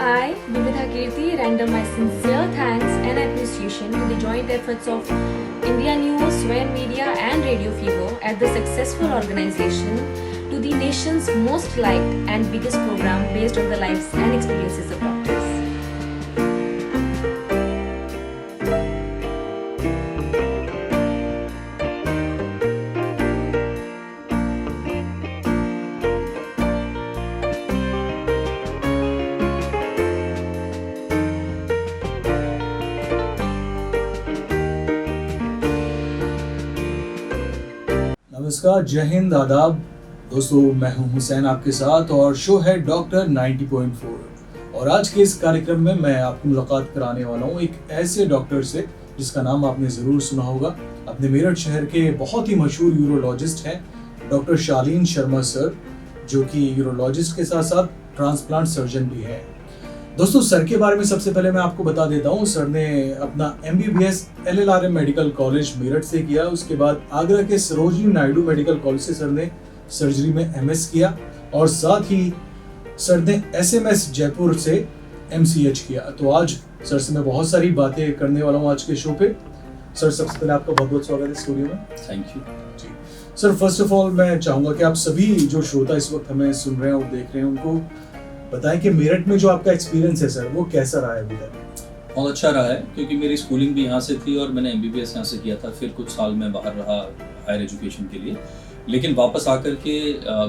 I, Vividha Kirti, render my sincere thanks and appreciation to the joint efforts of India News, Swan Media and Radio Fever at the successful organization to the nation's most liked and biggest program based on the lives and experiences of doctors. नमस्कार, जय हिंद, आदाब दोस्तों। मैं हूं हुसैन आपके साथ और show है डॉक्टर 90.4। और आज के इस कार्यक्रम में मैं आपको मुलाकात कराने वाला हूं एक ऐसे डॉक्टर से जिसका नाम आपने ज़रूर सुना होगा। अपने मेरठ शहर के बहुत ही मशहूर यूरोलॉजिस्ट हैं डॉक्टर शालीन शर्मा सर, जो कि यूरोलॉजिस्ट के साथ साथ ट्रांसप्लांट सर्जन भी हैं। दोस्तों, सर के बारे में सबसे पहले मैं आपको बता देता हूँ। सर ने अपना MBBS LLRM medical college Meerut से किया। उसके बाद आगरा के सरोजिनी नायडू मेडिकल कॉलेज से सर ने सर्जरी में MS किया और साथ ही सर ने SMS जयपुर से MCH किया। तो आज सर से मैं बहुत सारी बातें करने वाला हूँ आज के शो पे। सर, सबसे पहले आपका बहुत बहुत स्वागत है स्टूडियो में। Thank you ji sir, first of all मैं चाहूँगा कि आप सभी जो श्रोता इस वक्त हमें सुन रहे हैं और देख रहे हैं उनको बताएं कि मेरठ में जो आपका एक्सपीरियंस है सर, वो कैसा रहा है अभी तक? बहुत अच्छा रहा है, क्योंकि मेरी स्कूलिंग भी यहाँ से थी और मैंने MBBS यहाँ से किया था। फिर कुछ साल मैं बाहर रहा हायर एजुकेशन के लिए, लेकिन वापस आकर के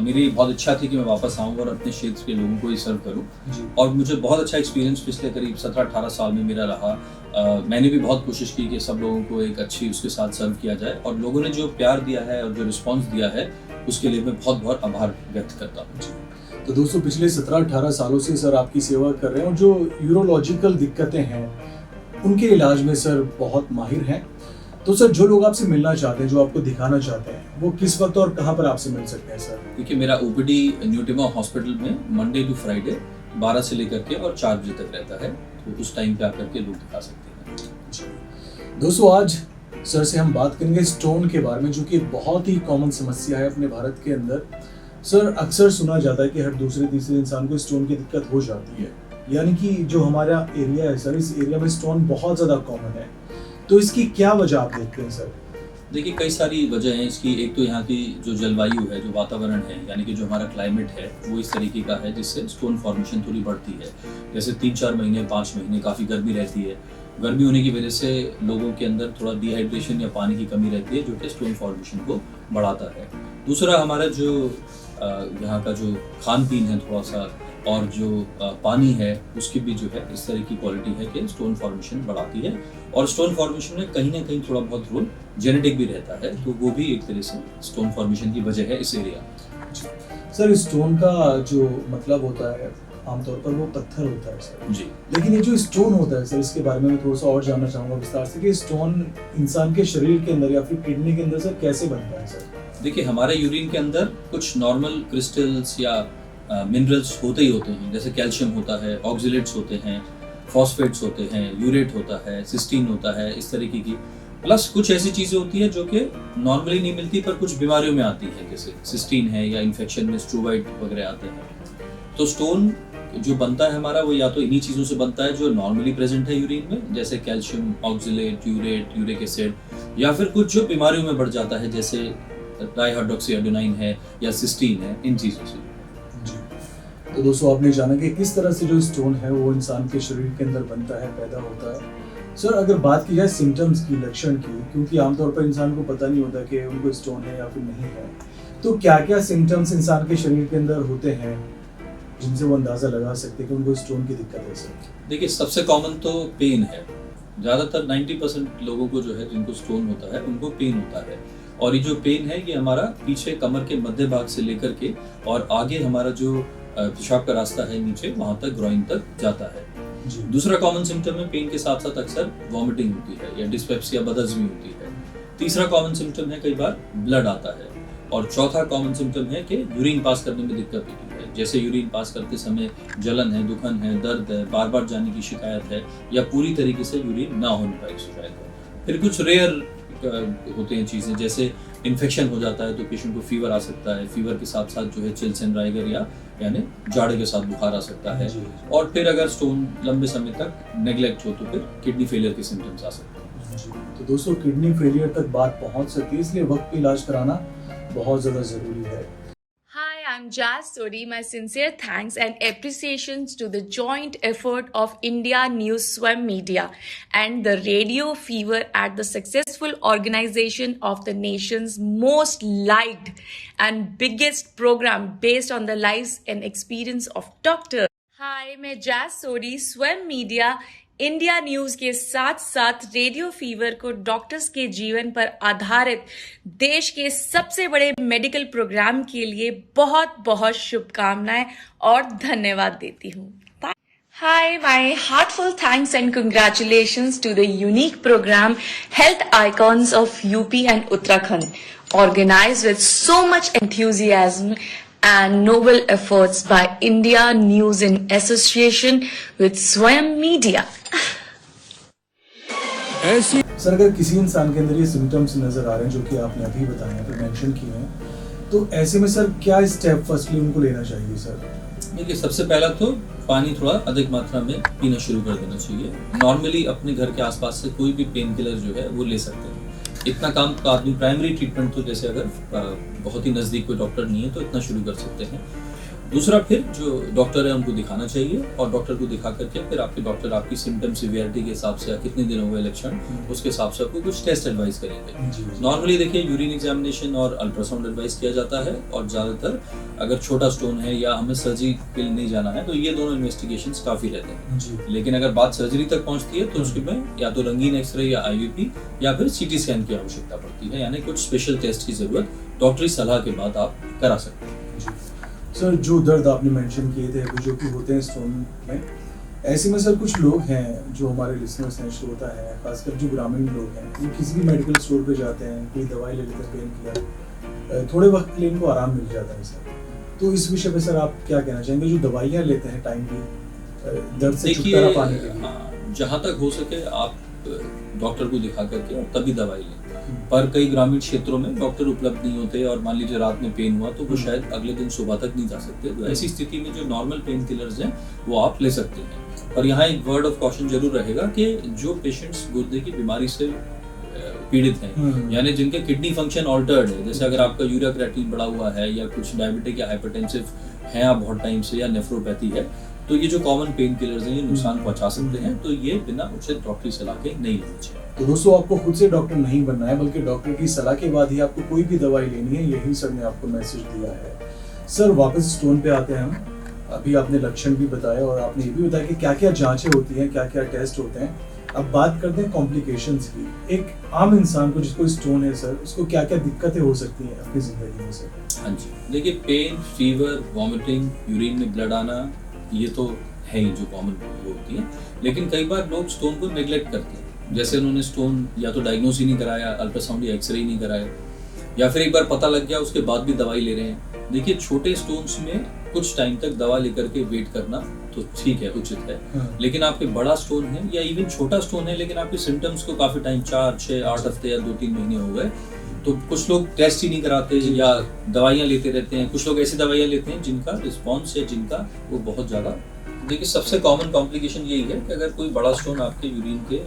मेरी बहुत इच्छा थी कि मैं वापस आऊँ और अपने क्षेत्र के लोगों को ही सर्व करूँ। और मुझे बहुत अच्छा एक्सपीरियंस पिछले करीब 17-18 साल में मेरा रहा। मैंने भी बहुत कोशिश की कि सब लोगों को एक अच्छी उसके साथ सर्व किया जाए, और लोगों ने जो प्यार दिया है और जो रिस्पॉन्स दिया है उसके लिए मैं बहुत बहुत आभार व्यक्त करता हूँ। तो दोस्तों, पिछले 17-18 सालों से सर आपकी सेवा कर रहे हैं और जो यूरोलॉजिकल दिक्कतें हैं उनके इलाज में सर बहुत माहिर हैं। तो सर, जो लोग आपसे मिलना चाहते हैं, जो आपको दिखाना चाहते हैं, वो किस वक्त और कहाँ पर आपसे मिल सकते हैं सर? देखिए, मेरा OPD न्यू टिमा हॉस्पिटल में मंडे टू फ्राइडे 12 से लेकर के और 4 बजे तक रहता है। तो उस टाइम पे आकर के लोग दिखा सकते हैं। दोस्तों, आज सर से हम बात करेंगे स्टोन के बारे में, जो कि बहुत ही कॉमन समस्या है अपने भारत के अंदर। सर, अक्सर सुना जाता है कि हर दूसरे तीसरे इंसान को स्टोन की दिक्कत हो जाती है, यानी कि जो हमारा एरिया है सर, इस एरिया में स्टोन बहुत ज़्यादा कॉमन है। तो इसकी क्या वजह आप देखते हैं सर? देखिए, कई सारी वजह हैं इसकी। एक तो यहाँ की जो जलवायु है, जो वातावरण है, यानी कि जो हमारा क्लाइमेट है, वो इस तरीके का है जिससे स्टोन फॉर्मेशन थोड़ी बढ़ती है। जैसे 3-4 महीने 5 महीने काफ़ी गर्मी रहती है। गर्मी होने की वजह से लोगों के अंदर थोड़ा डिहाइड्रेशन या पानी की कमी रहती है, जो कि स्टोन फॉर्मेशन को बढ़ाता है। दूसरा, हमारा जो यहाँ का जो खान पीन है थोड़ा सा, और जो पानी है उसकी भी जो है इस तरह की क्वालिटी है कि स्टोन फॉर्मेशन बढ़ाती है। और स्टोन फॉर्मेशन में कहीं ना कहीं थोड़ा बहुत रोल जेनेटिक भी रहता है, तो वो भी एक तरह से स्टोन फॉर्मेशन की वजह है इस एरिया में। सर, स्टोन का जो मतलब होता है आमतौर पर वो पत्थर होता है सर जी, लेकिन ये जो स्टोन होता है सर, इसके बारे में मैं थोड़ा सा और जानना चाहूँगा विस्तार से कि स्टोन इंसान के शरीर के अंदर या फिर किडनी के अंदर सर कैसे बनता है सर? देखिए, हमारे यूरिन के अंदर कुछ नॉर्मल क्रिस्टल्स या मिनरल्स होते ही होते हैं। जैसे कैल्शियम होता है, ऑक्जेलेट्स होते हैं, फॉस्फेट्स होते हैं, यूरेट होता है, सिस्टीन होता है, इस तरीके की। प्लस कुछ ऐसी चीज़ें होती है जो कि नॉर्मली नहीं मिलती पर कुछ बीमारियों में आती है, जैसे सिस्टीन है या इन्फेक्शन में स्ट्रोवाइट वगैरह आते हैं। तो स्टोन जो बनता है हमारा, वो या तो इन्हीं चीज़ों से बनता है जो नॉर्मली प्रेजेंट है यूरिन में, जैसे calcium, oxalate, urate, uric acid, या फिर कुछ जो बीमारियों में बढ़ जाता है जैसे डाइहाइड्रोक्सीएडेनाइन है या सिस्टीन है, इन चीज़ों से। तो दोस्तों, आपने जाना कि किस तरह से जो स्टोन है वो इंसान के शरीर के अंदर बनता है, पैदा होता है। सर, अगर बात की जाए सिम्टम्स की, लक्षण की, क्योंकि आमतौर पर इंसान को पता नहीं होता कि उनको स्टोन है या फिर नहीं है, तो क्या क्या सिम्टम्स इंसान के शरीर के अंदर होते हैं जिनसे वो अंदाज़ा लगा सकते हैं कि उनको स्टोन की दिक्कत है सर? देखिए, सबसे कॉमन तो पेन है। ज़्यादातर 90% लोगों को जो है जिनको स्टोन होता है उनको पेन होता है। और ये जो पेन है ये हमारा पीछे कमर के मध्य भाग से लेकर के और आगे हमारा जो पेशाब का रास्ता है नीचे, वहाँ तक ग्रोइन तक जाता है। दूसरा कॉमन सिम्टम है पेन के साथ साथ अक्सर वॉमिटिंग होती है या डिस्पेप्सिया, बदहज़मी होती है। तीसरा कॉमन सिम्टम है कई बार ब्लड आता है। और चौथा कॉमन सिम्टम है कि यूरिन पास करने में दिक्कत होती है, जैसे यूरिन पास करते समय जलन है, दुखन है, दर्द है, बार बार जाने की शिकायत है, या पूरी तरीके से यूरिन ना होने का शिकायत है। फिर कुछ रेयर होते हैं चीज़ें, जैसे इन्फेक्शन हो जाता है तो पेशेंट को फीवर आ सकता है, फीवर के साथ साथ जो है चिल्स एंड राइगर या यानी जाड़े के साथ बुखार आ सकता है, जी। और फिर अगर स्टोन लंबे समय तक नेग्लेक्ट हो तो फिर किडनी फेलियर के सिम्टम्स आ सकते हैं। जी। तो दोस्तों किडनी फेलियर तक बात पहुंच सकती है, इसलिए वक्त पे इलाज कराना बहुत ज़्यादा ज़रूरी है। Hi, I'm Jazz Sodi. My sincere thanks and appreciations to the joint effort of India News Swam Media and the Radio Fever at the successful organization of the nation's most liked and biggest program based on the lives and experience of doctors. Hi, मैं jazz सोडी स्वयं media India news के साथ साथ radio fever को doctors के जीवन पर आधारित देश के सबसे बड़े मेडिकल प्रोग्राम के लिए बहुत बहुत शुभकामनाएं और धन्यवाद देती हूँ। Hi, my heartfelt thanks and congratulations to the unique program Health Icons of UP and Uttarakhand, organized with so much enthusiasm and noble efforts by India News in association with Swayam Media. Sir अगर किसी इंसान के अंदर ये symptoms नजर आ रहे हैं जो कि आपने अभी बताए हैं, तो मेंशन किए हैं, तो ऐसे में सर क्या स्टेप फर्स्टली उनको लेना चाहिए सर? देखिए, सबसे पहला तो पानी थोड़ा अधिक मात्रा में पीना शुरू कर देना चाहिए। नॉर्मली अपने घर के आसपास से कोई भी पेन किलर जो है वो ले सकते हैं। इतना काम तो आदमी प्राइमरी ट्रीटमेंट तो जैसे अगर बहुत ही नज़दीक कोई डॉक्टर नहीं है तो इतना शुरू कर सकते हैं। दूसरा, फिर जो डॉक्टर है उनको दिखाना चाहिए, और डॉक्टर को दिखा करके फिर आपके डॉक्टर आपकी सिम्टम सिवियरिटी के हिसाब से या कितने दिन हुए लक्षण, उसके हिसाब से आपको कुछ टेस्ट एडवाइस करेंगे। नॉर्मली देखिए यूरिन एग्जामिनेशन और अल्ट्रासाउंड एडवाइस किया जाता है, और ज़्यादातर अगर छोटा स्टोन है या हमें सर्जरी के लिए नहीं जाना है तो ये दोनों इन्वेस्टिगेशंस काफ़ी रहते हैं। लेकिन अगर बात सर्जरी तक पहुँचती है तो उसके में या तो रंगीन एक्सरे या IVP या फिर CT स्कैन की आवश्यकता पड़ती है, यानी कुछ स्पेशल टेस्ट की ज़रूरत डॉक्टरी सलाह के बाद आप करा सकते हैं। सर जो दर्द आपने मेंशन किए थे जो कि होते हैं स्टोन में, ऐसे में सर कुछ लोग हैं जो हमारे लिसनर्स हैं, श्रोता हैं, खासकर जो ग्रामीण लोग हैं, वो किसी भी मेडिकल स्टोर पे जाते हैं, कोई दवाई ले लेते हैं, पेन किलर, थोड़े वक्त के लिए इनको आराम मिल जाता है सर। तो इस विषय पे सर आप क्या कहना चाहेंगे, जो दवाइयाँ लेते हैं टाइम की दर्द से छुटकारा पाने के लिए? जहाँ तक हो सके आप डॉक्टर को दिखा करके और तभी दवाई लें, पर कई ग्रामीण क्षेत्रों में डॉक्टर उपलब्ध नहीं होते, और मान लीजिए रात में पेन हुआ तो वो शायद अगले दिन सुबह तक नहीं जा सकते। तो ऐसी स्थिति में जो नॉर्मल पेन किलर्स हैं वो आप ले सकते हैं। पर यहाँ एक वर्ड ऑफ कॉशन जरूर रहेगा कि जो पेशेंट्स गुर्दे की बीमारी से पीड़ित हैं, यानी जिनके किडनी फंक्शन ऑल्टर्ड है, जैसे अगर आपका यूरिया क्रिएटिनिन बढ़ा हुआ है या कुछ डायबिटिक या हाइपरटेंसिव हैं आप बहुत टाइम से, या नेफ्रोपैथी है, तो ये जो कॉमन पेन किलर्स हैं ये नुकसान पहुंचा सकते हैं, तो ये बिना उचित डॉक्टरी सलाह के नहीं लेनी चाहिए। तो दोस्तों आपको खुद से डॉक्टर नहीं बनना है, बल्कि डॉक्टर की सलाह के बाद ही आपको कोई भी दवाई लेनी है, यही सर ने आपको मैसेज दिया है। सर वापस स्टोन पे आते हैं हम। अभी आपने लक्षण भी बताया और आपने ये भी बताया कि क्या क्या जांचें होती हैं, क्या क्या टेस्ट होते हैं। अब बात करते हैं कॉम्प्लिकेशंस की। एक आम इंसान को जिसको स्टोन है सर, उसको क्या क्या दिक्कतें हो सकती हैं अपनी जिंदगी में सर? हाँ जी, देखिए पेन, फीवर, वॉमिटिंग, यूरिन में ब्लड आना, ये तो है ही जो कॉमन होती है। लेकिन कई बार लोग स्टोन को नेग्लेक्ट करते हैं, जैसे उन्होंने स्टोन या तो डायग्नोस ही नहीं कराया, अल्ट्रासाउंड या एक्सरे ही नहीं कराया, या फिर एक बार पता लग गया उसके बाद भी दवाई ले रहे हैं। देखिए छोटे स्टोन्स में कुछ टाइम तक दवा लेकर के वेट करना तो ठीक है, उचित है। लेकिन आपके बड़ा स्टोन है या इवन छोटा स्टोन है, लेकिन आपके सिम्टम्स को काफी टाइम 4, 6, 8 हफ्ते या 2-3 महीने हो गए, तो कुछ लोग टेस्ट ही नहीं कराते या दवाइयाँ लेते रहते हैं। कुछ लोग ऐसी दवाइयाँ लेते हैं जिनका रिस्पॉन्स या जिनका वो बहुत ज़्यादा। देखिए सबसे कॉमन कॉम्प्लिकेशन यही है कि अगर कोई बड़ा स्टोन आपके यूरिन के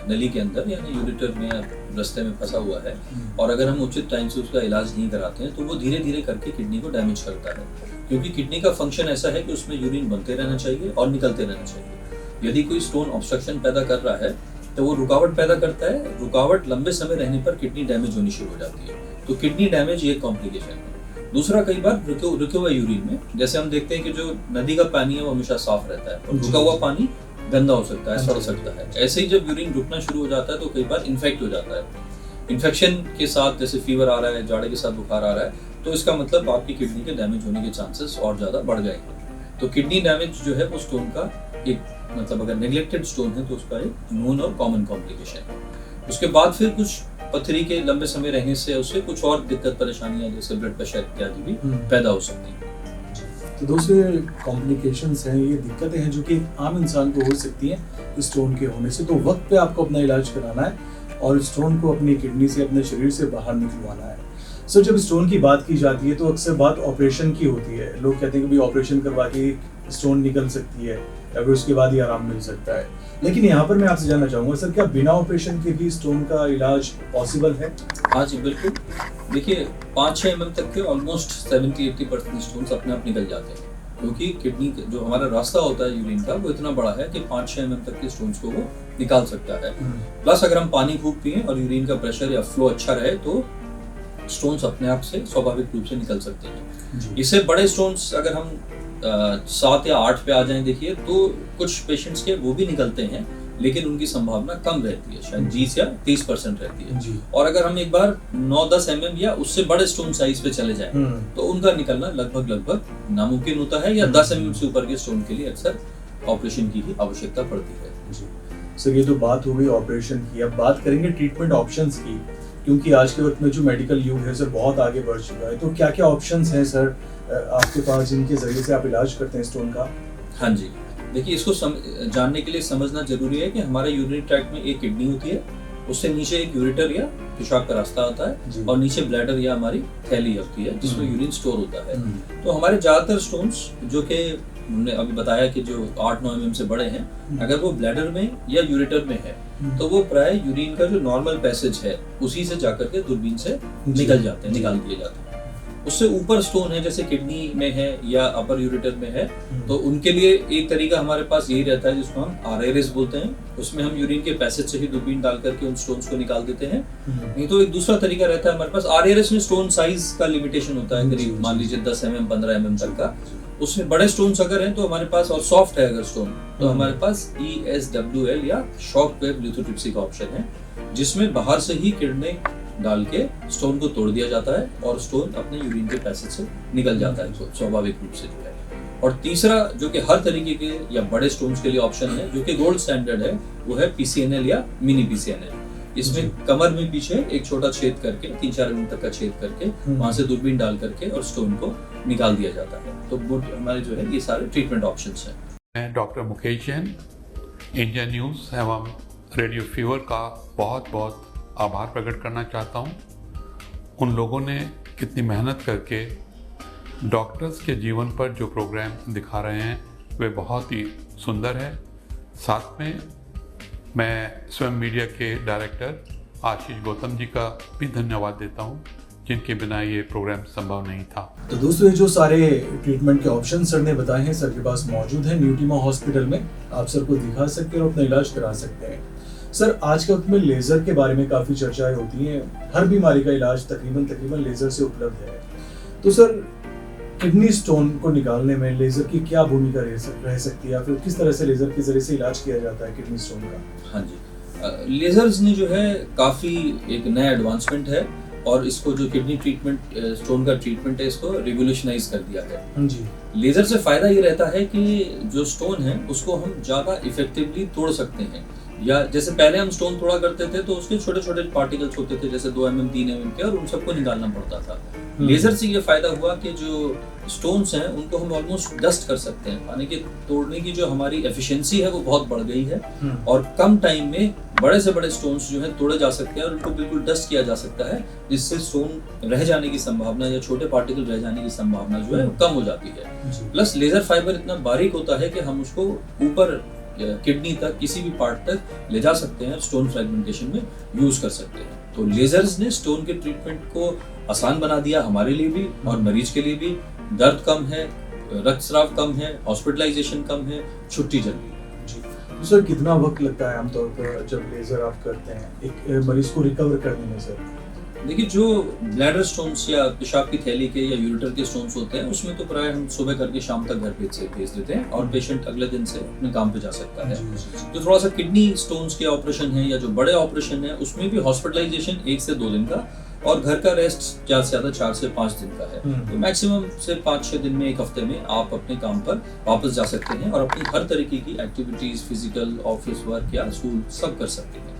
नली के अंदर यानी यूरेटर में रास्ते में फंसा हुआ है, और अगर हम उचित टाइम से उसका इलाज नहीं कराते हैं तो वो धीरे धीरे करके किडनी को डैमेज करता है। क्योंकि किडनी का फंक्शन ऐसा है कि उसमें यूरिन बनते रहना चाहिए और निकलते रहना चाहिए। यदि कोई स्टोन ऑब्स्ट्रक्शन पैदा कर रहा है तो वो रुकावट पैदा करता है। रुकावट लंबे समय रहने पर किडनी डैमेज होनी शुरू हो जाती है, तो किडनी डैमेज ये कॉम्प्लिकेशन है। दूसरा, कई बार रुके हुए यूरिन में, जैसे हम देखते हैं कि जो नदी का पानी है वो हमेशा साफ रहता है और रुका हुआ पानी गंदा हो सकता है, सड़ सकता है। ऐसे ही जब यूरिन रुकना शुरू हो जाता है तो कई बार इन्फेक्ट हो जाता है। इन्फेक्शन के साथ जैसे फीवर आ रहा है, जाड़े के साथ बुखार आ रहा है, तो इसका मतलब आपकी किडनी के डैमेज होने के चांसेस और ज़्यादा बढ़ जाएंगे। तो किडनी डैमेज जो है वो स्टोन का एक मतलब अगर नेग्लेक्टेड स्टोन है तो उसका एक नोन और कॉमन कॉम्प्लिकेशन है। उसके बाद फिर कुछ पथरी के लंबे समय रहने से उससे कुछ और दिक्कत परेशानियां जैसे ब्लड प्रेशर इत्यादि भी पैदा हो सकती हैं। तो दोस्तों ये कॉम्प्लिकेशंस हैं, ये दिक्कतें हैं जो कि आम इंसान को हो सकती हैं स्टोन के होने से। तो वक्त पे आपको अपना इलाज कराना है। और स्टोन को अपनी किडनी से, अपने शरीर से बाहर निकलवाना है। सो जब स्टोन की बात की जाती है तो अक्सर बात ऑपरेशन की होती है। लोग कहते हैं कि भाई ऑपरेशन करवा के स्टोन निकल सकती है या फिर उसके बाद ही आराम मिल सकता है, लेकिन यहाँ पर मैं आपसे जानना चाहूँगा सर, क्या बिना ऑपरेशन के भी स्टोन का इलाज पॉसिबल है? हाँ जी बिल्कुल। देखिए 5-6 mm तक के ऑलमोस्ट 70-80% स्टोन्स अपने आप निकल जाते हैं, क्योंकि किडनी जो हमारा रास्ता होता है यूरिन का वो इतना बड़ा है कि 5-6 mm तक के स्टोन्स को वो निकाल सकता है। प्लस अगर हम पानी खूब पिए और यूरिन का प्रेशर या फ्लो अच्छा रहे तो स्टोन्स अपने आप से स्वाभाविक रूप से निकल सकते हैं। इससे बड़े स्टोन्स अगर हम 7 या 8 पे आ जाएं देखिए तो कुछ पेशेंट्स के वो भी निकलते हैं, लेकिन उनकी संभावना कम रहती है, शायद 20 या 30% रहती है। और अगर हम एक बार 9-10 mm या उससे बड़े स्टोन साइज पे चले जाएं तो उनका निकलना लगभग नामुमकिन होता है, या 10 mm से ऊपर के स्टोन के लिए अक्सर ऑपरेशन की ही आवश्यकता पड़ती है। सर ये तो बात हो गई ऑपरेशन की, अब बात करेंगे ट्रीटमेंट ऑप्शंस की, क्योंकि आज के वक्त में जो मेडिकल युग है सर बहुत आगे बढ़ चुका है। तो क्या क्या ऑप्शंस हैं सर आपके पास जिनके जरिए से आप इलाज करते हैं स्टोन का? हाँ जी, देखिए इसको जानने के लिए समझना जरूरी है कि हमारे यूरिनरी ट्रैक्ट में एक किडनी होती है, उससे नीचे एक यूरेटर या पेशाब का रास्ता आता है और नीचे ब्लैडर या हमारी थैली होती है जिसमें यूरिन स्टोर होता है। तो हमारे ज्यादातर स्टोन्स जो कि हमने अभी बताया कि जो 8-9 mm से बड़े हैं, अगर वो ब्लैडर में या यूरेटर में है तो वो प्राय यूरिन का जो नॉर्मल पैसेज है उसी से जाकर के दूरबीन से निकल जाते हैं, निकाल दिए जाते हैं। उससे ऊपर स्टोन है जैसे किडनी में है या अपर यूरेटर में है, तो उनके लिए एक तरीका हमारे पास यही रहता है जिसको हम RRS बोलते हैं। उसमें हम यूरिन के पैसेज से ही दूरबीन डाल करके उन स्टोन्स को निकाल देते हैं। नहीं तो एक दूसरा तरीका रहता है हमारे पास, RRS में स्टोन साइज का लिमिटेशन होता है करीब मान लीजिए 10 mm 15 mm तक का। उसमें बड़े स्टोन्स अगर हैं तो हमारे पास, और सॉफ्ट है अगर स्टोन, तो हमारे पास ESWL या शॉक वेव लिथोट्रिप्सी का ऑप्शन है, जिसमें बाहर से ही किडनी डाल के स्टोन को तोड़ दिया जाता है और स्टोन अपने यूरिन के पैसेज से निकल जाता है स्वाभाविक रूप से जो है। और तीसरा जो कि हर तरीके के या बड़े स्टोन्स के लिए ऑप्शन है, जो कि गोल्ड स्टैंडर्ड है, वो है PCNL या मिनी PCNL। इसमें कमर में पीछे एक छोटा छेद करके 3-4 mm तक का छेद करके वहां से दूरबीन डाल करके और स्टोन को निकाल दिया जाता है। तो वो हमारे जो है ये सारे ट्रीटमेंट ऑप्शंस हैं। मैं doctor Mukesh Jain, India news एवं रेडियो फीवर का बहुत बहुत आभार प्रकट करना चाहता हूँ। उन लोगों ने कितनी मेहनत करके डॉक्टर्स के जीवन पर जो प्रोग्राम दिखा रहे हैं वे बहुत ही सुंदर है। साथ में मैं स्वयं मीडिया के डायरेक्टर आशीष गौतम जी का भी धन्यवाद देता हूँ, जिनके बिना ये प्रोग्राम संभव नहीं था। तो दोस्तों ये जो सारे ट्रीटमेंट के ऑप्शन सर ने बताए हैं सर के पास मौजूद है न्यूटीमा हॉस्पिटल में। आप सर को दिखा सकते हैं और अपना इलाज करा सकते हैं। सर आज के वक्त में लेजर के बारे में काफी चर्चाएं होती हैं, हर बीमारी का इलाज तकरीबन लेजर से उपलब्ध है। तो सर किडनी स्टोन को निकालने में लेजर की क्या भूमिका रह सकती है, या फिर किस तरह से लेजर के जरिए से इलाज किया जाता है किडनी स्टोन का? हाँ जी, लेजर्स ने जो है काफी एक नया एडवांसमेंट है और इसको जो किडनी ट्रीटमेंट, स्टोन का ट्रीटमेंट है, इसको रिवोल्यूशनाइज कर दिया है जी। लेजर से फायदा ये रहता है कि जो स्टोन है उसको हम ज्यादा इफेक्टिवली तोड़ सकते हैं। या जैसे पहले हम स्टोन तोड़ा करते थे तो उसके छोटे छोटे पार्टिकल्स होते थे जैसे 2 mm 3 mm के, और उन सबको निकालना पड़ता था। लेजर से ये फायदा हुआ कि जो स्टोन्स हैं उनको हम ऑलमोस्ट डस्ट कर सकते हैं, यानी कि तोड़ने की जो हमारी एफिशिएंसी है वो बहुत बढ़ गई है और कम टाइम में बड़े से बड़े स्टोन्स जो है तोड़े जा सकते हैं और उनको बिल्कुल डस्ट किया जा सकता है, जिससे स्टोन रह जाने की संभावना या छोटे पार्टिकल रह जाने की संभावना जो है वो कम हो जाती है। प्लस लेजर फाइबर इतना बारीक होता है कि हम उसको ऊपर किडनी तक, किसी भी पार्ट तक ले जा सकते हैं, स्टोन फ्रेगमेंटेशन में यूज कर सकते हैं। तो लेजर्स ने स्टोन के ट्रीटमेंट को आसान बना दिया हमारे लिए भी और मरीज के लिए भी। दर्द कम है, रक्तस्राव कम है, हॉस्पिटलाइजेशन कम है, छुट्टी जल्दी है। जी। तो सर कितना वक्त लगता है आमतौर पर जब लेजर आप करते हैं एक मरीज को रिकवर करने में सर? देखिए जो ब्लैडर स्टोन्स या पेशाब की थैली के या यूरेटर के स्टोन्स होते हैं उसमें तो प्राय हम सुबह करके शाम तक घर भेज देते हैं और पेशेंट अगले दिन से अपने काम पे जा सकता है। तो थोड़ा सा किडनी स्टोन्स के ऑपरेशन है या जो बड़े ऑपरेशन है उसमें भी हॉस्पिटलाइजेशन 1 से 2 दिन का और घर का रेस्ट ज्यादा से ज्यादा 4 से 5 दिन का है। तो मैक्सिमम से 5-6 दिन में, एक हफ्ते में आप अपने काम पर वापस जा सकते हैं और अपनी हर तरीके की एक्टिविटीज, फिजिकल, ऑफिस वर्क या स्कूल सब कर सकते हैं।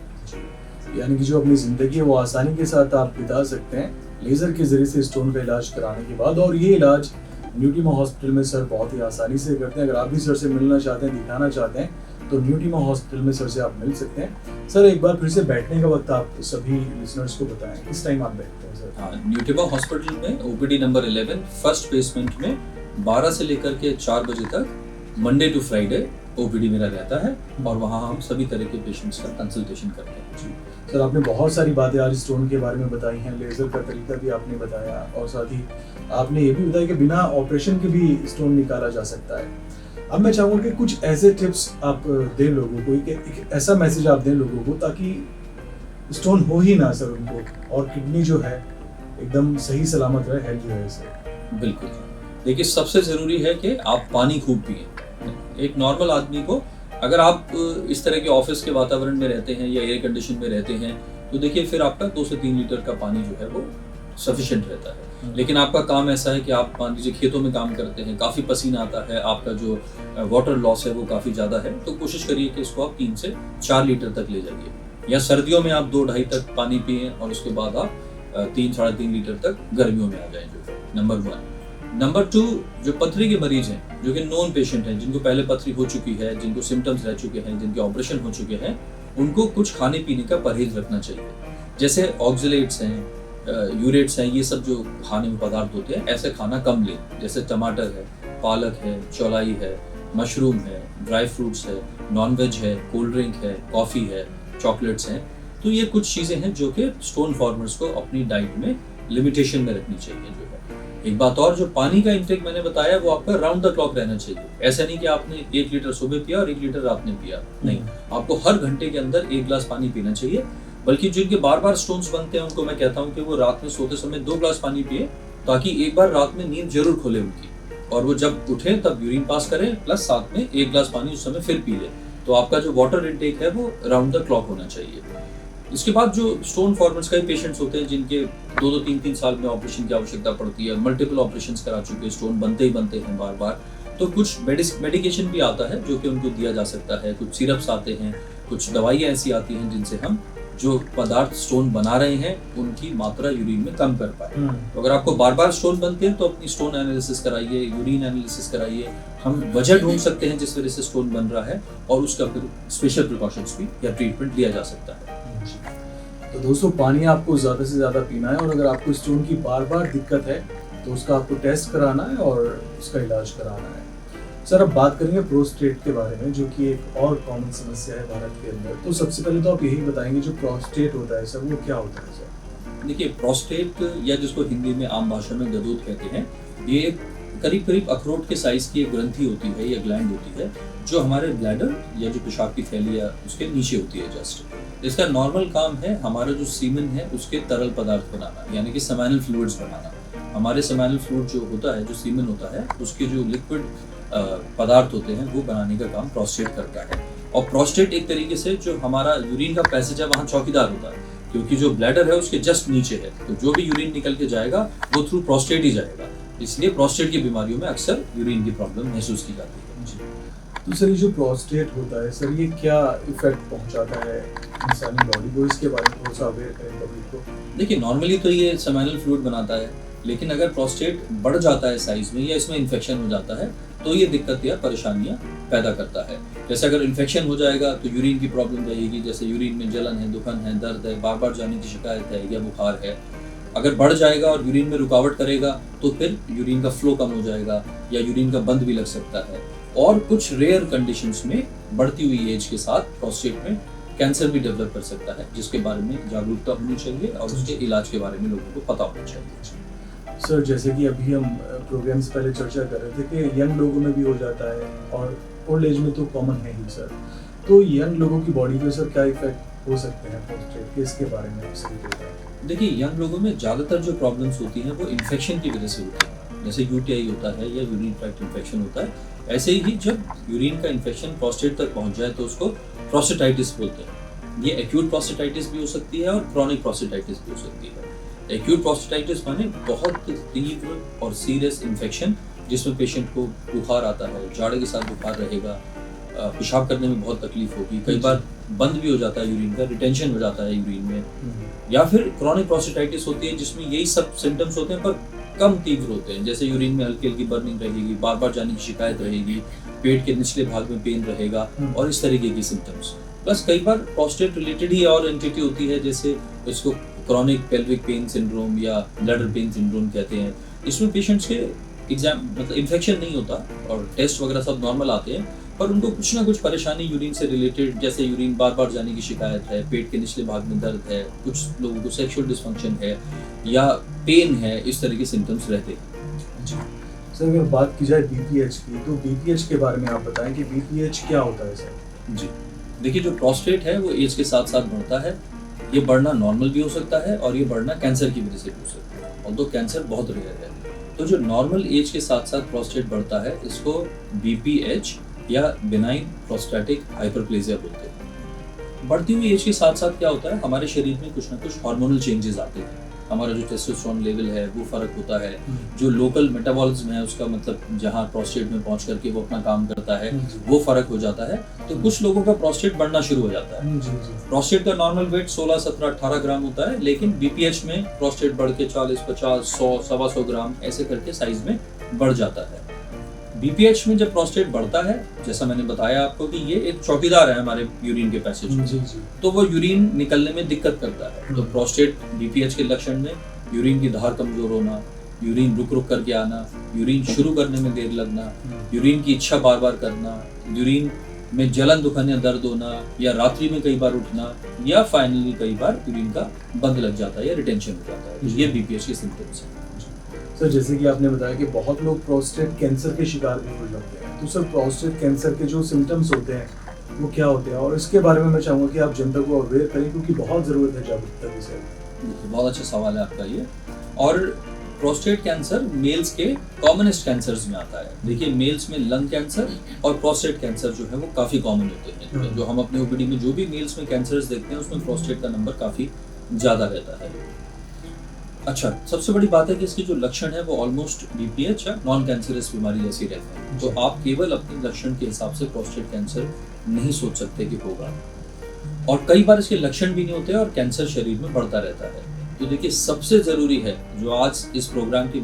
यानी कि जो अपनी जिंदगी है वो आसानी के साथ आप बिता सकते हैं लेजर के जरिए से स्टोन का इलाज कराने के बाद। और ये इलाज न्यूटीमा हॉस्पिटल में सर बहुत ही आसानी से करते हैं। अगर आप भी सर से मिलना चाहते हैं, दिखाना चाहते हैं, तो न्यू टीमा हॉस्पिटल में सर से आप मिल सकते हैं। सर एक बार फिर से बैठने का वक्त आप सभी लिसनर्स को बताएं, किस टाइम आप बैठते हैं सर? हाँ, न्यू टिमा हॉस्पिटल में ओपीडी नंबर 11 फर्स्ट बेसमेंट में 12 से लेकर के 4 बजे तक मंडे टू फ्राइडे ओपीडी मेरा रहता है और वहाँ हम सभी तरह के पेशेंट्स का कंसल्टेशन करते हैं। जी सर, आपने बहुत सारी बातें आज स्टोन के बारे में बताई हैं, लेज़र का तरीका भी आपने बताया और साथ ही आपने ये भी बताया कि बिना ऑपरेशन के भी स्टोन निकाला जा सकता है। अब मैं चाहूँगा कि कुछ ऐसे टिप्स आप दें लोगों को, एक ऐसा मैसेज आप दें लोगों को ताकि स्टोन हो ही ना सर उनको और किडनी जो है एकदम सही सलामत रहे, हेल्दी रहे सर। बिल्कुल, देखिए सबसे ज़रूरी है कि आप पानी खूब पिए। एक नॉर्मल आदमी को अगर आप इस तरह के ऑफिस के वातावरण में रहते हैं या एयर कंडीशन में रहते हैं तो देखिए फिर आपका 2 से 3 लीटर का पानी जो है वो सफिशिएंट रहता है। लेकिन आपका काम ऐसा है कि आप मान लीजिए खेतों में काम करते हैं, काफ़ी पसीना आता है, आपका जो वाटर लॉस है वो काफ़ी ज़्यादा है, तो कोशिश करिए कि इसको आप 3 से 4 लीटर तक ले जाइए। या सर्दियों में आप 2-2.5 तक पानी पिए और उसके बाद आप 3-3.5 लीटर तक गर्मियों में आ जाएं। जो नंबर 1। नंबर 2, जो पथरी के मरीज हैं, जो कि नॉन पेशेंट हैं, जिनको पहले पथरी हो चुकी है, जिनको सिम्टम्स रह चुके हैं, जिनके ऑपरेशन हो चुके हैं, उनको कुछ खाने पीने का परहेज रखना चाहिए। जैसे ऑक्सलेट्स हैं, यूरेट्स हैं, ये सब जो खाने में पदार्थ होते हैं ऐसे खाना कम लें। जैसे टमाटर है, पालक है, चौलाई है, मशरूम है, ड्राई फ्रूट्स है, नॉनवेज है, कोल्ड ड्रिंक है, कॉफ़ी है, चॉकलेट्स हैं। तो ये कुछ चीज़ें हैं जो कि स्टोन फॉर्मर्स को अपनी डाइट में लिमिटेशन में रखनी चाहिए। जो है एक बात और, जो पानी का इंटेक मैंने बताया वो आपका राउंड द क्लॉक रहना चाहिए। ऐसा नहीं कि आपने 1 लीटर सुबह पिया और 1 लीटर रात में पिया, नहीं, आपको हर घंटे के अंदर 1 गिलास पानी पीना चाहिए। बल्कि जिनके बार बार स्टोन्स बनते हैं उनको मैं कहता हूँ कि वो रात में सोते समय 2 गिलास पानी पिए, ताकि एक बार रात में नींद जरूर खुले उनकी, और वो जब उठे तब यूरिन पास करें प्लस साथ में 1 गिलास पानी उस समय फिर पी ले। तो आपका जो वाटर इंटेक है वो राउंड द क्लॉक होना चाहिए। इसके बाद जो स्टोन फॉर्मर्स कई पेशेंट्स होते हैं जिनके 2-2, 3-3 साल में ऑपरेशन की आवश्यकता पड़ती है, मल्टीपल ऑपरेशंस करा चुके हैं, स्टोन बनते ही बनते हैं बार बार, तो कुछ मेडिकेशन भी आता है जो कि उनको दिया जा सकता है। कुछ सिरप्स आते हैं, कुछ दवाइयाँ ऐसी आती हैं जिनसे हम जो पदार्थ स्टोन बना रहे हैं उनकी मात्रा यूरिन में कम कर पाए। तो अगर आपको बार बार स्टोन बनते हैं तो अपनी स्टोन एनालिसिस कराइए, यूरिन एनालिसिस कराइए। हम वजह ढूंढ सकते हैं जिस वजह से स्टोन बन रहा है और उसका फिर स्पेशल प्रिकॉशंस भी या ट्रीटमेंट लिया जा सकता है। तो दोस्तों, पानी आपको ज़्यादा से ज़्यादा पीना है और अगर आपको स्टोन की बार बार दिक्कत है तो उसका आपको टेस्ट कराना है और उसका इलाज कराना है। सर, अब बात करेंगे प्रोस्टेट के बारे में, जो कि एक और कॉमन समस्या है भारत के अंदर। तो सबसे पहले तो आप यही बताएंगे जो प्रोस्टेट होता है सर, वो क्या होता है सर? देखिए, प्रोस्टेट या जिसको हिंदी में आम भाषा में गदूद कहते हैं, ये एक करीब करीब अखरोट के साइज की एक ग्रंथि होती है या ग्लैंड होती है जो हमारे ब्लैडर या जो पेशाब की थैली या उसके नीचे होती है जस्ट। इसका नॉर्मल काम है हमारा जो सीमेन है उसके तरल पदार्थ बनाना, यानी कि सेमाइनल फ्लूइड्स बनाना। हमारे सेमाइनल फ्लूइड जो होता है, जो सीमेन होता है, उसके जो लिक्विड पदार्थ होते हैं वो बनाने का काम प्रोस्टेट करता है। और प्रोस्टेट एक तरीके से जो हमारा यूरिन का पैसेज है वहाँ चौकीदार होता है, क्योंकि जो ब्लैडर है उसके जस्ट नीचे है, तो जो भी यूरिन निकल के जाएगा वो थ्रू प्रोस्टेट ही जाएगा। इसलिए प्रोस्टेट की बीमारियों में अक्सर यूरिन की प्रॉब्लम महसूस की जाती है। तो सर, ये जो प्रोस्टेट होता है सर, ये क्या इफेक्ट पहुंचाता है इंसानी बॉडी को? इसके बारे में थोड़ा सा अवेयर करें पब्लिक को। देखिए, नॉर्मली तो ये सेमाइनल फ्लूइड बनाता है, लेकिन अगर प्रोस्टेट बढ़ जाता है साइज में या इसमें इन्फेक्शन हो जाता है तो ये दिक्कत या परेशानियां पैदा करता है। जैसे अगर इन्फेक्शन हो जाएगा तो यूरिन की प्रॉब्लम रहेगी, जैसे यूरिन में जलन है, दुखन है, दर्द है, बार बार जाने की शिकायत है या बुखार है। अगर बढ़ जाएगा और यूरिन में रुकावट करेगा तो फिर यूरिन का फ्लो कम हो जाएगा या यूरिन का बंद भी लग सकता है। और कुछ रेयर कंडीशंस में बढ़ती हुई एज के साथ प्रोस्टेट में कैंसर भी डेवलप कर सकता है, जिसके बारे में जागरूकता होनी चाहिए और उसके इलाज के बारे में लोगों को पता होना चाहिए। सर, जैसे कि अभी हम प्रोग्राम से पहले चर्चा कर रहे थे कि यंग लोगों में भी हो जाता है और ओल्ड एज में तो कॉमन है ही सर। तो यंग लोगों की बॉडी पे सर क्या इफेक्ट हो सकते हैं प्रोस्टेट के, इसके बारे में आप सही बताएं। देखिए, यंग लोगों में ज़्यादातर जो प्रॉब्लम्स होती हैं वो इन्फेक्शन की वजह से होती है। जैसे यूटीआई होता है या यूरिन ट्रैक्ट इन्फेक्शन होता है, ऐसे ही जब यूरिन का इन्फेक्शन प्रोस्टेट तक पहुंच जाए तो उसको प्रोस्टेटाइटिस बोलते हैं। ये एक्यूट प्रोस्टेटाइटिस भी हो सकती है और क्रॉनिक प्रोस्टेटाइटिस भी हो सकती है। एक्यूट प्रोस्टेटाइटिस माने बहुत तीव्र और सीरियस इन्फेक्शन जिसमें पेशेंट को बुखार आता है, जाड़े के साथ बुखार रहेगा, पेशाब करने में बहुत तकलीफ होगी, कई बार बंद भी हो जाता है यूरिन का, रिटेंशन हो जाता है यूरिन में। या फिर क्रॉनिक प्रोस्टेटाइटिस होती है जिसमें यही सब सिम्टम्स होते हैं पर कम तीव्र होते हैं, जैसे यूरिन में हल्की हल्की बर्निंग रहेगी, बार बार जाने की शिकायत रहेगी, पेट के निचले भाग में पेन रहेगा और इस तरीके की सिम्टम्स। प्लस कई बार प्रोस्टेट रिलेटेड ही और एंटिटी होती है, जैसे इसको क्रॉनिक पेल्विक पेन सिंड्रोम या ब्लैडर पेन सिंड्रोम कहते हैं। इसमें पेशेंट्स के मतलब इन्फेक्शन नहीं होता और टेस्ट वगैरह सब नॉर्मल आते हैं, पर उनको कुछ ना कुछ परेशानी यूरिन से रिलेटेड, जैसे यूरिन बार बार जाने की शिकायत है, पेट के निचले भाग में दर्द है, कुछ लोगों को सेक्सुअल डिसफंक्शन है या पेन है, इस तरह के सिम्टम्स रहते हैं। सर अगर बात की जाए बीपीएच की, तो बीपीएच के बारे में आप बताएं कि बीपीएच क्या होता है सर? जी देखिए, जो प्रोस्टेट है वो एज के साथ साथ बढ़ता है। ये बढ़ना नॉर्मल भी हो सकता है और ये बढ़ना कैंसर की वजह से भी हो सकता है, और तो कैंसर बहुत रेयर है। तो जो नॉर्मल एज के साथ साथ प्रोस्टेट बढ़ता है, इसको बीपीएच या बिनाइन प्रोस्टैटिक हाइपरप्लेजिया बोलते हैं। बढ़ती हुई एज के साथ साथ क्या होता है, हमारे शरीर में कुछ ना कुछ हार्मोनल चेंजेस आते हैं। हमारा जो टेस्टोस्टेरोन लेवल है वो फर्क होता है, जो लोकल मेटाबॉलिज्म है उसका मतलब जहाँ प्रोस्टेट में पहुंच करके वो अपना काम करता है वो फर्क हो जाता है। तो कुछ लोगों का प्रोस्टेट बढ़ना शुरू हो जाता है। प्रोस्टेट का नॉर्मल वेट 16, 17, 18 ग्राम होता है, लेकिन बीपीएच में प्रोस्टेट बढ़ के 40, 50, 100, 125 ग्राम ऐसे करके साइज में बढ़ जाता है। बीपीएच में जब प्रोस्टेट बढ़ता है, जैसा मैंने बताया आपको कि ये एक चौकीदार है हमारे यूरिन के पैसेज में, तो वो यूरिन निकलने में दिक्कत करता है। तो प्रोस्टेट बीपीएच के लक्षण में यूरिन की धार कमजोर होना, यूरिन रुक रुक करके आना, यूरिन शुरू करने में देर लगना, यूरिन की इच्छा बार बार करना, यूरिन में जलन दुखन या दर्द होना, या रात्रि में कई बार उठना, या फाइनली कई बार यूरिन का बंद लग जाता है या रिटेंशन हो जाता है। ये बीपीएच के सिम्टम्स हैं। सर जैसे कि आपने बताया कि बहुत लोग प्रोस्टेट कैंसर के शिकार भी हो जाते हैं, तो सर प्रोस्टेट कैंसर के जो सिम्टम्स होते हैं वो क्या होते हैं, और इसके बारे में मैं चाहूँगा कि आप जनता को अवेयर करें, क्योंकि बहुत ज़रूरत है जागरूकता की सर। बहुत अच्छा सवाल है आपका ये। और प्रोस्टेट कैंसर मेल्स के कॉमनेस्ट कैंसर्स में आता है। देखिए, मेल्स में लंग कैंसर और प्रोस्टेट कैंसर जो है वो काफ़ी कॉमन होते हैं। जो हम अपने ओपीडी में जो भी मेल्स में कैंसर्स देखते हैं उसमें प्रोस्टेट का नंबर काफ़ी ज़्यादा रहता है। अच्छा, सबसे बड़ी बात है कि इसके जो लक्षण है वो ऑलमोस्ट बीपीएच या नॉन कैंसरस बीमारी जैसी रहते हैं। तो आप केवल अपने लक्षण के हिसाब से प्रोस्टेट कैंसर नहीं सोच सकते कि होगा, और कई बार इसके लक्षण भी नहीं होते और कैंसर शरीर में बढ़ता रहता है। तो देखिए, सबसे ज़रूरी है जो आज इस प्रोग्राम के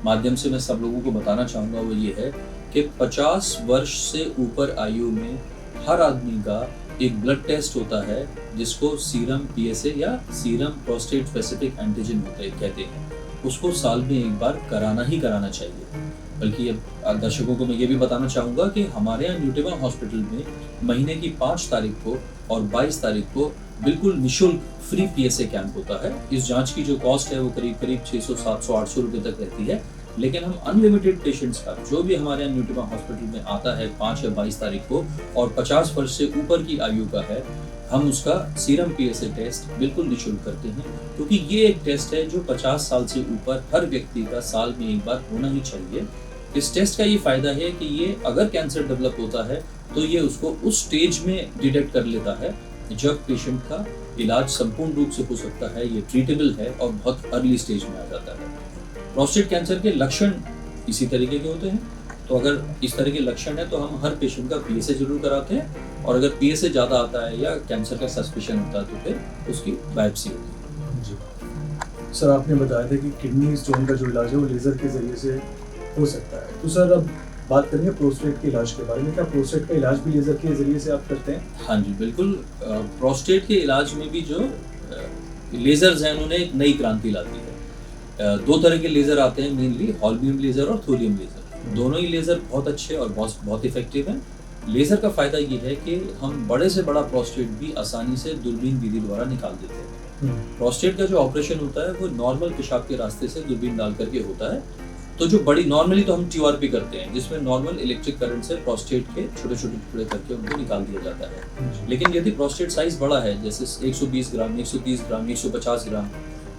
माध्यम से मैं सब लोगों को बताना चाहूँगा वो ये है कि 50 वर्ष से ऊपर आयु में हर आदमी का एक ब्लड टेस्ट होता है जिसको सीरम पीएसए या सीरम प्रोस्टेट स्पेसिफिक एंटीजन कहते हैं। उसको साल में एक बार कराना ही कराना चाहिए। बल्कि दर्शकों को मैं ये भी बताना चाहूँगा कि हमारे यहाँ न्यूटिवा हॉस्पिटल में महीने की 5 तारीख को और 22 तारीख को बिल्कुल निःशुल्क फ्री पीएसए कैंप होता है। इस जांच की जो कॉस्ट है वो करीब 600, 700, 800 रुपये तक रहती है, लेकिन हम अनलिमिटेड पेशेंट्स का जो भी हमारे यहाँ न्यूटिवा हॉस्पिटल में आता है 5 या 22 तारीख को और 50 वर्ष से ऊपर की आयु का है, हम उसका सीरम पीएसए टेस्ट बिल्कुल निःशुल्क करते हैं, क्योंकि ये एक टेस्ट है जो 50 साल से ऊपर हर व्यक्ति का साल में एक बार होना ही चाहिए। इस टेस्ट का ये फायदा है कि ये अगर कैंसर डेवलप होता है तो ये उसको उस स्टेज में डिटेक्ट कर लेता है जब पेशेंट का इलाज संपूर्ण रूप से हो सकता है, ये ट्रीटेबल है और बहुत अर्ली स्टेज में आ जाता है। प्रोस्टेट कैंसर के लक्षण इसी तरीके के होते हैं, तो अगर इस तरह के लक्षण है तो हम हर पेशेंट का पीएसए जरूर कराते हैं, और अगर पीएसए ज़्यादा आता है या कैंसर का सस्पेशन होता है तो फिर उसकी बायोप्सी होती है। जी सर, आपने बताया था कि किडनी स्टोन का जो इलाज है वो लेज़र के ज़रिए से हो सकता है, तो सर अब बात करेंगे प्रोस्टेट के इलाज के बारे में। क्या प्रोस्टेट का इलाज भी लेज़र के ज़रिए से आप करते हैं? हाँ जी बिल्कुल। प्रोस्टेट के इलाज में भी जो लेज़र्स हैं उन्होंने एक नई क्रांति ला दी है। 2 तरह के लेज़र आते हैं मेनली, हॉल-बीम लेज़र और थोरियम लेज़र। दोनों ही लेज़र बहुत अच्छे और बहुत इफेक्टिव हैं। लेज़र का फ़ायदा ये है कि हम बड़े से बड़ा प्रोस्टेट भी आसानी से दूरबीन विधि द्वारा निकाल देते हैं। प्रोस्टेट का जो ऑपरेशन होता है वो नॉर्मल पेशाब के रास्ते से दूरबीन डाल करके होता है। तो जो बड़ी नॉर्मली तो हम TURP करते हैं जिसमें नॉर्मल इलेक्ट्रिक करंट से प्रोस्टेट के छोटे छोटे टुकड़े करके उनको निकाल दिया जाता है। लेकिन यदि प्रोस्टेट साइज बड़ा है, जैसे 120 ग्राम, 130 ग्राम, 150 ग्राम,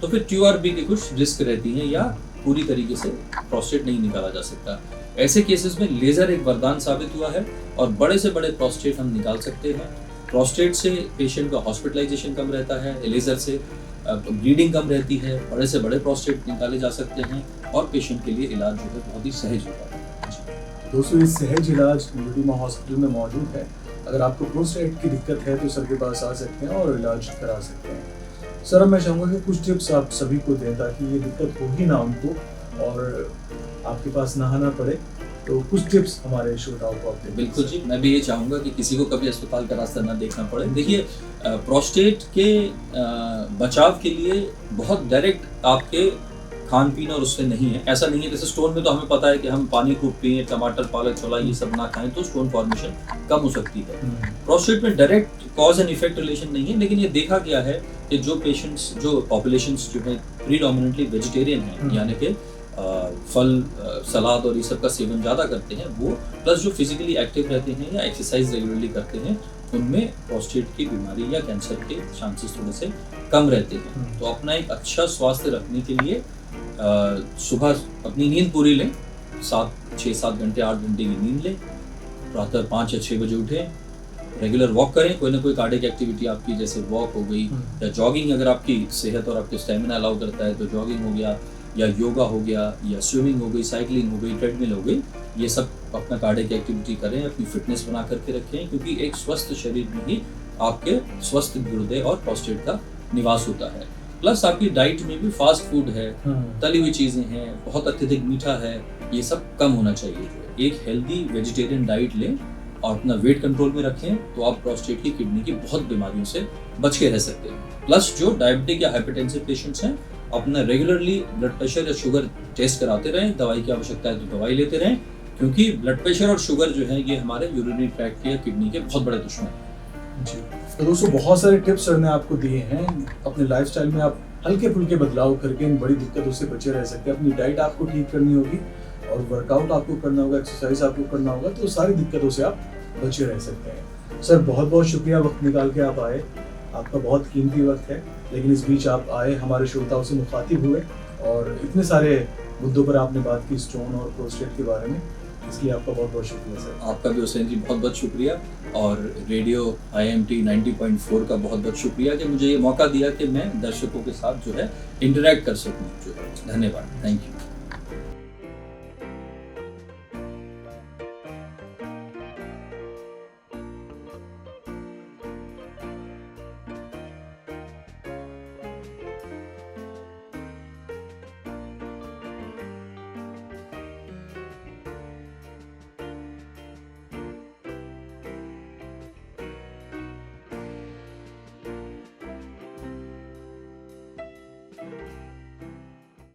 तो फिर TURP की कुछ रिस्क रहती है या पूरी तरीके से प्रोस्टेट नहीं निकाला जा सकता। ऐसे केसेस में लेज़र एक वरदान साबित हुआ है और बड़े से बड़े प्रोस्टेट हम निकाल सकते हैं। प्रोस्टेट से पेशेंट का हॉस्पिटलाइजेशन कम रहता है, लेज़र से ब्लीडिंग कम रहती है, बड़े से बड़े प्रोस्टेट निकाले जा सकते हैं और पेशेंट के लिए इलाज जो है बहुत ही सहज होता है। दोस्तों, ये सहज इलाज न्यूटिवा हॉस्पिटल में मौजूद है। अगर आपको प्रोस्टेट की दिक्कत है तो सर के पास आ सकते हैं और इलाज करा सकते हैं। सर, मैं चाहूँगा कि कुछ टिप्स आप सभी को दें ताकि ये दिक्कत हो ही ना उनको, और आपके पास नहाना पड़े, तो कुछ टिप्स हमारे श्रोताओं को आप दें। बिल्कुल जी, मैं भी ये चाहूँगा कि किसी को कभी अस्पताल का रास्ता ना देखना पड़े। देखिए, प्रोस्टेट के बचाव के लिए बहुत डायरेक्ट आपके खान पीन और उससे नहीं है। ऐसा नहीं है जैसे स्टोन में तो हमें पता है कि हम पानी खूब पिए, टमाटर, पालक, छोला ये सब ना खाएं तो स्टोन फॉर्मेशन कम हो सकती है। प्रोस्टेट में direct cause and effect relation नहीं है, लेकिन ये देखा गया है कि जो पेशेंट्स, जो पॉपुलेशंस जो है प्रीडोमिनेंटली वेजिटेरियन है, यानी कि फल, सलाद और ये सब का सेवन ज़्यादा करते हैं वो, प्लस जो फिजिकली एक्टिव रहते हैं या एक्सरसाइज रेगुलरली करते हैं, उनमें प्रोस्टेट की बीमारी या कैंसर के चांसेस थोड़े से कम रहते हैं। तो अपना एक अच्छा स्वास्थ्य रखने के लिए सुबह अपनी नींद पूरी लें, 6-7 घंटे 8 घंटे की नींद लें, प्रातः 5 या 6 बजे उठें, रेगुलर वॉक करें, कोई ना कोई कार्डियक एक्टिविटी आपकी, जैसे वॉक हो गई या जॉगिंग, अगर आपकी सेहत और आपके स्टेमिना अलाउ करता है तो जॉगिंग हो गया, या योगा हो गया, या स्विमिंग हो गई, साइकिलिंग हो गई, ट्रेडमिल हो गई, ये सब अपना कार्डियक एक्टिविटी करें, अपनी फिटनेस बना करके रखें, क्योंकि एक स्वस्थ शरीर में ही आपके स्वस्थ गुर्दे और प्रोस्टेट का निवास होता है। प्लस आपकी डाइट में भी फास्ट फूड है, तली हुई चीज़ें हैं, बहुत अत्यधिक मीठा है, ये सब कम होना चाहिए। एक हेल्दी वेजिटेरियन डाइट लें और अपना वेट कंट्रोल में रखें तो आप प्रोस्टेट की, किडनी की बहुत बीमारियों से बच के रह सकते हैं। प्लस जो डायबिटिक या हाइपरटेंसिव पेशेंट्स हैं, अपना रेगुलरली ब्लड प्रेशर या शुगर टेस्ट कराते रहें, दवाई की आवश्यकता है तो दवाई लेते रहें, क्योंकि ब्लड प्रेशर और शुगर जो है ये हमारे यूरिनरी ट्रैक्ट या किडनी के बहुत बड़े दुश्मन हैं। जी, तो दोस्तों बहुत सारे टिप्स सर ने आपको दिए हैं। अपने लाइफस्टाइल में आप हल्के फुल्के बदलाव करके इन बड़ी दिक्कतों से बचे रह सकते हैं। अपनी डाइट आपको ठीक करनी होगी और वर्कआउट आपको करना होगा, एक्सरसाइज आपको करना होगा, तो सारी दिक्कतों से आप बचे रह सकते हैं। सर बहुत बहुत शुक्रिया, वक्त निकाल के आप आए, आपका बहुत कीमती वक्त है, लेकिन इस बीच आप आए, हमारे श्रोताओं से मुखातिब हुए और इतने सारे मुद्दों पर आपने बात की, स्टोन और प्रोस्टेट के बारे में, इसलिए आपका बहुत बहुत शुक्रिया सर। आपका भी हुसैन जी बहुत बहुत शुक्रिया, और रेडियो IMT 90.4 का बहुत बहुत शुक्रिया कि मुझे ये मौका दिया कि मैं दर्शकों के साथ जो है इंटरेक्ट कर सकूं। जो है, धन्यवाद, थैंक यू।